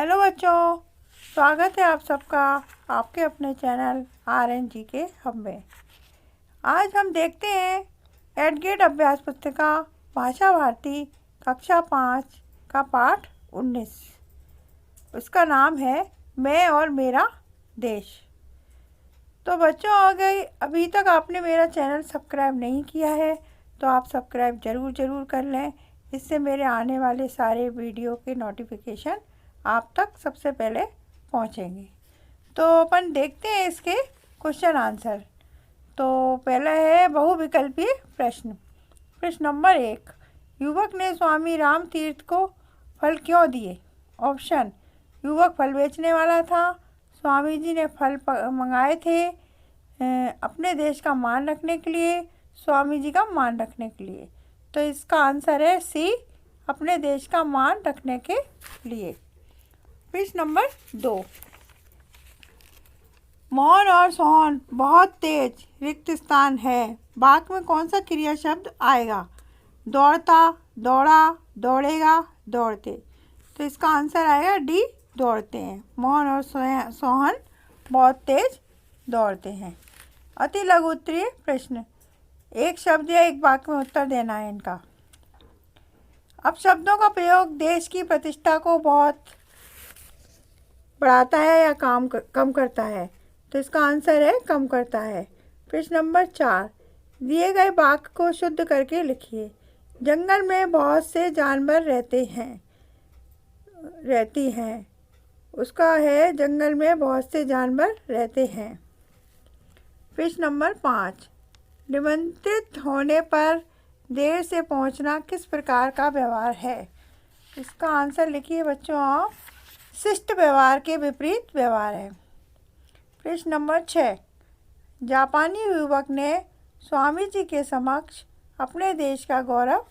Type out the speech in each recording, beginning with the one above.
Hello बच्चों, स्वागत है आप सबका आपके अपने चैनल RNG के हब में। आज हम देखते हैं एडगेट अभ्यास पुस्तिका भाषा भारती कक्षा 5 का पाठ 19। उसका नाम है मैं और मेरा देश। तो बच्चों, अभी तक आपने मेरा चैनल सब्सक्राइब नहीं किया है तो आप सब्सक्राइब ज़रूर कर लें। इससे मेरे आने वाले सारे वीडियो के नोटिफिकेशन आप तक सबसे पहले पहुंचेंगे। तो अपन देखते हैं इसके क्वेश्चन आंसर। तो पहला है बहुविकल्पीय प्रश्न। प्रश्न नंबर 1, युवक ने स्वामी राम तीर्थ को फल क्यों दिए? ऑप्शन, युवक फल बेचने वाला था, स्वामी जी ने फल मंगाए थे अपने देश का मान रखने के लिए, स्वामी जी का मान रखने के लिए। तो इसका आंसर है सी, अपने देश का मान रखने के लिए। प्रश्न नंबर 2, मोहन और सोहन बहुत तेज रिक्त स्थान है, वाक्य में कौन सा क्रिया शब्द आएगा? दौड़ता, दौड़ा, दौड़ेगा, दौड़ते। तो इसका आंसर आएगा डी, दौड़ते हैं। मोहन और सोहन बहुत तेज दौड़ते हैं। अति लघु उत्तरीय प्रश्न, एक शब्द या एक वाक्य में उत्तर देना है इनका। अब शब्दों का प्रयोग देश की प्रतिष्ठा को बहुत बढ़ाता है या कम करता है? तो इसका आंसर है कम करता है। प्रश्न नंबर 4, दिए गए वाक्य को शुद्ध करके लिखिए। जंगल में बहुत से जानवर रहती हैं। उसका है जंगल में बहुत से जानवर रहते हैं। प्रश्न नंबर 5, निमंत्रित होने पर देर से पहुंचना किस प्रकार का व्यवहार है? इसका आंसर लिखिए बच्चों आप, शिष्ट व्यवहार के विपरीत व्यवहार है। प्रश्न नंबर 6, जापानी युवक ने स्वामी जी के समक्ष अपने देश का गौरव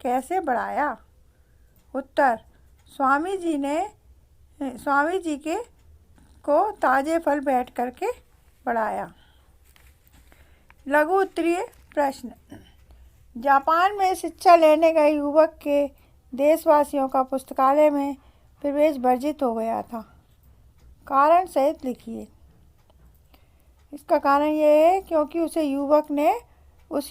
कैसे बढ़ाया? उत्तर, स्वामी जी के को ताज़े फल भेंट करके बढ़ाया। लघु उत्तरीय प्रश्न, जापान में शिक्षा लेने गए युवक के देशवासियों का पुस्तकालय में प्रवेश वर्जित हो गया था। कारण सहित लिखिए। इसका कारण ये है क्योंकि युवक ने उस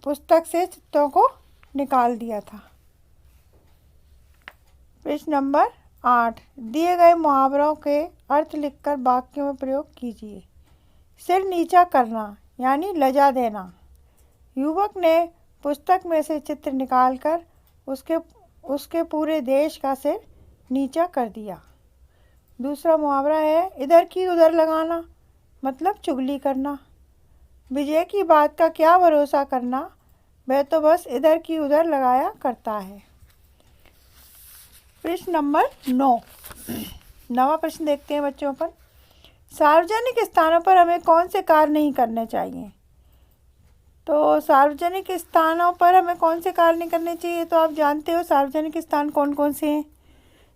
पुस्तक से चित्रों को निकाल दिया था। प्रश्न नंबर 8, दिए गए मुहावरों के अर्थ लिखकर वाक्यों में प्रयोग कीजिए। सिर नीचा करना यानी लजा देना। युवक ने पुस्तक में से चित्र निकालकर उसके पूरे देश का सिर नीचा कर दिया। दूसरा मुहावरा है इधर की उधर लगाना, मतलब चुगली करना। विजय की बात का क्या भरोसा करना, वह तो बस इधर की उधर लगाया करता है। प्रश्न नंबर 9, नवा प्रश्न देखते हैं बच्चों पर। सार्वजनिक स्थानों पर हमें कौन से कार्य नहीं करने चाहिए? तो सार्वजनिक स्थानों पर हमें कौन से कार्य नहीं करने चाहिए? तो आप जानते हो सार्वजनिक स्थान कौन कौन से हैं।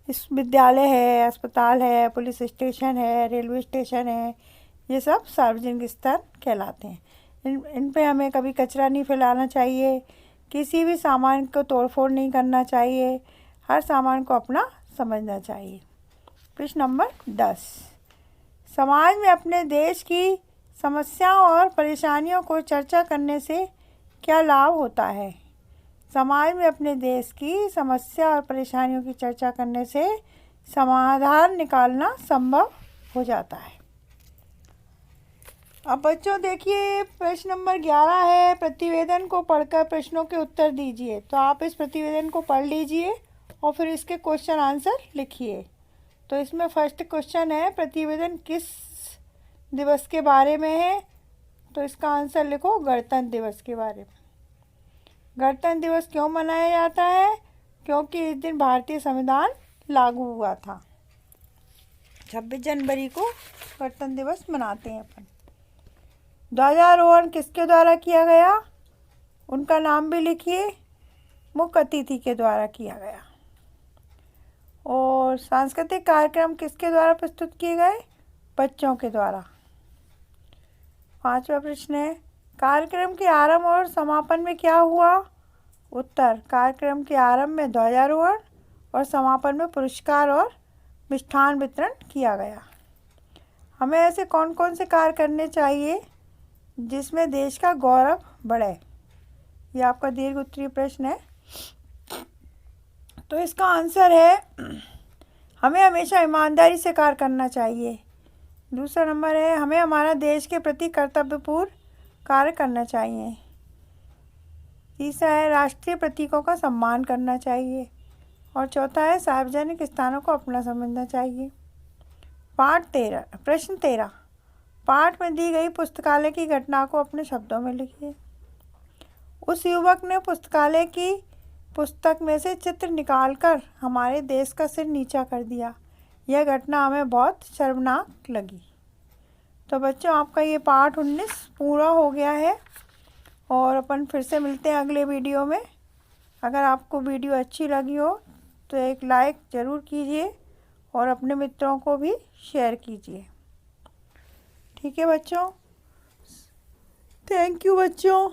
इस विद्यालय है, अस्पताल है, पुलिस स्टेशन है, रेलवे स्टेशन है, ये सब सार्वजनिक स्थान कहलाते हैं। इन पे हमें कभी कचरा नहीं फैलाना चाहिए, किसी भी सामान को तोड़फोड़ नहीं करना चाहिए, हर सामान को अपना समझना चाहिए। प्रश्न नंबर 10, समाज में अपने देश की समस्याओं और परेशानियों को चर्चा करने से क्या लाभ होता है? समाज में अपने देश की समस्या और परेशानियों की चर्चा करने से समाधान निकालना संभव हो जाता है। अब बच्चों देखिए, प्रश्न नंबर 11 है, प्रतिवेदन को पढ़कर प्रश्नों के उत्तर दीजिए। तो आप इस प्रतिवेदन को पढ़ लीजिए और फिर इसके क्वेश्चन आंसर लिखिए। तो इसमें फर्स्ट क्वेश्चन है, प्रतिवेदन किस दिवस के बारे में है? तो इसका आंसर लिखो गणतंत्र दिवस के बारे में। गणतंत्र दिवस क्यों मनाया जाता है? क्योंकि इस दिन भारतीय संविधान लागू हुआ था। 26 जनवरी को गणतंत्र दिवस मनाते हैं अपन। ध्वजारोहण किसके द्वारा किया गया? उनका नाम भी लिखिए, मुख्य अतिथि के द्वारा किया गया। और सांस्कृतिक कार्यक्रम किसके द्वारा प्रस्तुत किए गए? बच्चों के द्वारा। 5वां प्रश्न है, कार्यक्रम के आरंभ और समापन में क्या हुआ? उत्तर, कार्यक्रम के आरंभ में ध्वजारोहण और समापन में पुरस्कार और मिष्ठान वितरण किया गया। हमें ऐसे कौन कौन से कार्य करने चाहिए जिसमें देश का गौरव बढ़े? ये आपका दीर्घ उत्तरीय प्रश्न है। तो इसका आंसर है हमें हमेशा ईमानदारी से कार्य करना चाहिए। दूसरा नंबर है हमें हमारा देश के प्रति कर्तव्यपूर्ण कार्य करना चाहिए। तीसरा है राष्ट्रीय प्रतीकों का सम्मान करना चाहिए। और चौथा है सार्वजनिक स्थानों को अपना समझना चाहिए। प्रश्न 13, पाठ में दी गई पुस्तकालय की घटना को अपने शब्दों में लिखिए। उस युवक ने पुस्तकालय की पुस्तक में से चित्र निकालकर हमारे देश का सिर नीचा कर दिया। यह घटना हमें बहुत शर्मनाक लगी। तो बच्चों, आपका ये पाठ 19 पूरा हो गया है और अपन फिर से मिलते हैं अगले वीडियो में। अगर आपको वीडियो अच्छी लगी हो तो एक लाइक ज़रूर कीजिए और अपने मित्रों को भी शेयर कीजिए। ठीक है बच्चों, थैंक यू बच्चों।